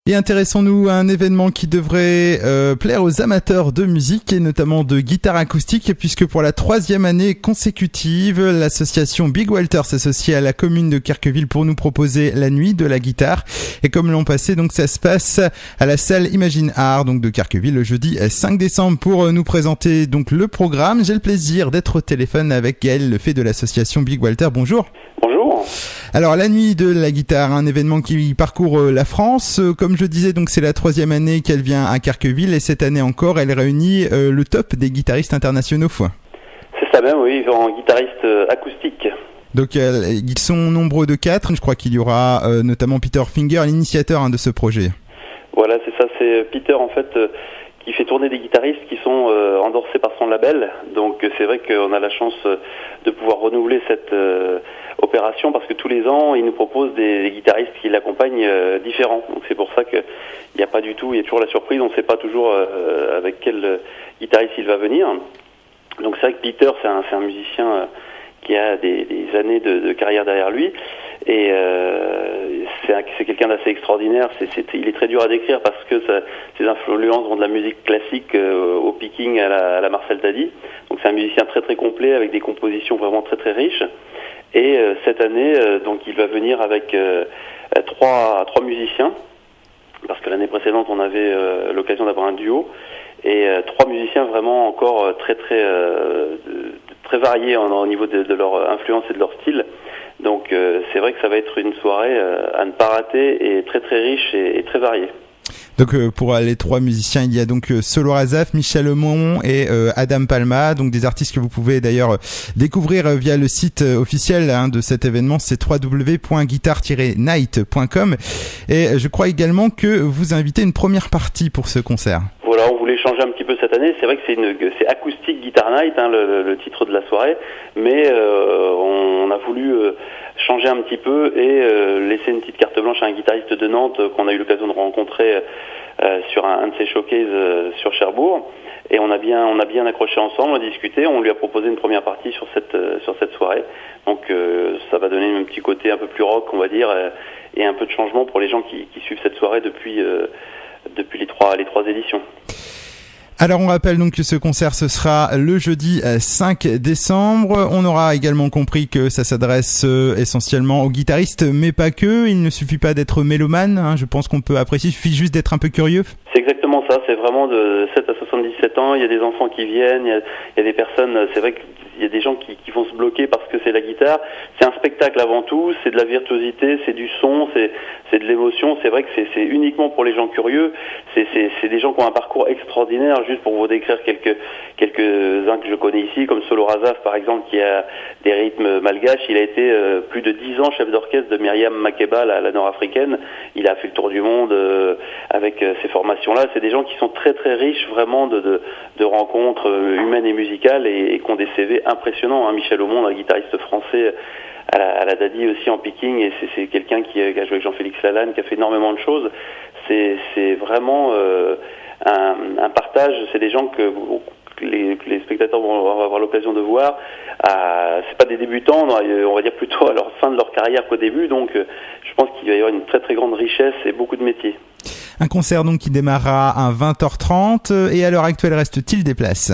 Et intéressons-nous à un événement qui devrait plaire aux amateurs de musique et notamment de guitare acoustique, puisque pour la 3e année consécutive, l'association Big Walter s'associe à la commune de Querqueville pour nous proposer la nuit de la guitare. Et comme l'an passé, donc ça se passe à la salle Imagine Art, donc de Querqueville, le jeudi 5 décembre. Pour nous présenter donc le programme, j'ai le plaisir d'être au téléphone avec Gaël Lefebvre de l'association Big Walter. Bonjour. Bonjour. Alors, la nuit de la guitare, un événement qui parcourt la France. Comme je disais, donc c'est la 3e année qu'elle vient à Querqueville et cette année encore, elle réunit le top des guitaristes internationaux. C'est ça même, oui, en guitariste acoustique. Donc ils sont nombreux de 4. Je crois qu'il y aura notamment Peter Finger, l'initiateur de ce projet. Voilà, c'est ça. C'est Peter en fait qui fait tourner des guitaristes qui sont endorsés par son label. Donc c'est vrai qu'on a la chance de pouvoir renouveler cette opération parce que tous les ans, il nous propose des guitaristes qui l'accompagnent différents. Donc c'est pour ça qu'il n'y a pas du tout, il y a toujours la surprise, on ne sait pas toujours avec quel guitariste il va venir. Donc c'est vrai que Peter, c'est un musicien qui a des années de carrière derrière lui. Et c'est quelqu'un d'assez extraordinaire. Il est très dur à décrire parce que ses influences vont de la musique classique au picking à la Marcel Tadi. Donc c'est un musicien très très complet avec des compositions vraiment très très riches. Et cette année, donc il va venir avec trois musiciens parce que l'année précédente on avait l'occasion d'avoir un duo et 3 musiciens vraiment encore très variés au niveau de leur influence et de leur style. Donc c'est vrai que ça va être une soirée à ne pas rater et très très riche et très variée. Donc pour les 3 musiciens, il y a donc Solo Razaf, Michel Aumont et Adam Palma, donc des artistes que vous pouvez d'ailleurs découvrir via le site officiel de cet événement, c'est www.guitar-night.com. Et je crois également que vous invitez une première partie pour ce concert. Voilà, on voulait changer un petit peu cette année. C'est vrai que c'est acoustique Guitar Night, le titre de la soirée, mais on a voulu changer un petit peu et laisser une petite carte blanche à un guitariste de Nantes qu'on a eu l'occasion de rencontrer sur un de ses showcases sur Cherbourg. Et on a bien accroché ensemble, on a discuté, on lui a proposé une première partie sur cette soirée. Donc ça va donner un petit côté un peu plus rock, on va dire, et un peu de changement pour les gens qui suivent cette soirée depuis les trois éditions. Alors on rappelle donc que ce concert ce sera le jeudi 5 décembre. On aura également compris que ça s'adresse essentiellement aux guitaristes, mais pas que. Il ne suffit pas d'être mélomane, je pense qu'on peut apprécier, il suffit juste d'être un peu curieux. C'est exactement ça, c'est vraiment de 7 à 77 ans, il y a des enfants qui viennent, il y a des personnes, c'est vrai qu'il y a des gens qui vont se bloquer parce que c'est la guitare. C'est un spectacle avant tout, c'est de la virtuosité, c'est du son, c'est de l'émotion. C'est vrai que c'est uniquement pour les gens curieux. C'est des gens qui ont un parcours extraordinaire. Juste pour vous décrire quelques-uns que je connais ici, comme Solo Razaf par exemple, qui a des rythmes malgaches. Il a été plus de 10 ans chef d'orchestre de Myriam Makeba, la nord-africaine. Il a fait le tour du monde avec ces formations-là. C'est des gens qui sont très très riches vraiment de rencontres humaines et musicales et qui ont des CV impressionnants. Michel Aumont, un guitariste français à la Dadi aussi en picking, et c'est quelqu'un qui a joué avec Jean-Félix Lalanne, qui a fait énormément de choses. C'est vraiment un partage. C'est des gens que les spectateurs vont avoir l'occasion de voir. C'est pas des débutants, on va dire plutôt à la fin de leur carrière qu'au début. Donc je pense qu'il va y avoir une très très grande richesse et beaucoup de métiers. Un concert donc qui démarrera à 20h30, et à l'heure actuelle reste-t-il des places ?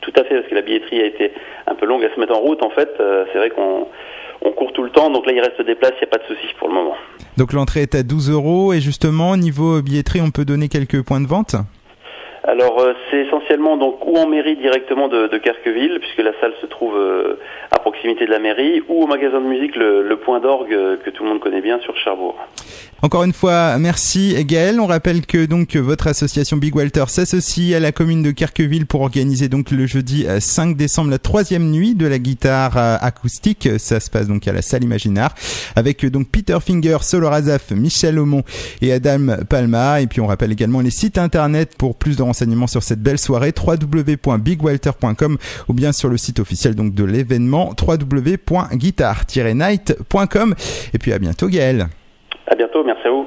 Tout à fait, parce que la billetterie a été un peu longue à se mettre en route en fait. C'est vrai qu'on court tout le temps, donc là il reste des places, il n'y a pas de souci pour le moment. Donc l'entrée est à 12 €, et justement niveau billetterie on peut donner quelques points de vente ? Alors c'est essentiellement donc ou en mairie directement de Querqueville, puisque la salle se trouve à proximité de la mairie, ou au magasin de musique le Point d'Orgue que tout le monde connaît bien sur Cherbourg. Encore une fois, merci Gaël. On rappelle que donc votre association Big Walter s'associe à la commune de Querqueville pour organiser donc le jeudi 5 décembre la 3e nuit de la guitare acoustique. Ça se passe donc à la salle Imagine Art avec donc Peter Finger, Solo Razaf, Michel Aumont et Adam Palma. Et puis on rappelle également les sites internet pour plus de renseignements sur cette belle soirée, www.bigwalter.com, ou bien sur le site officiel donc de l'événement, www.guitar-night.com. Et puis à bientôt Gaël. À bientôt, merci à vous.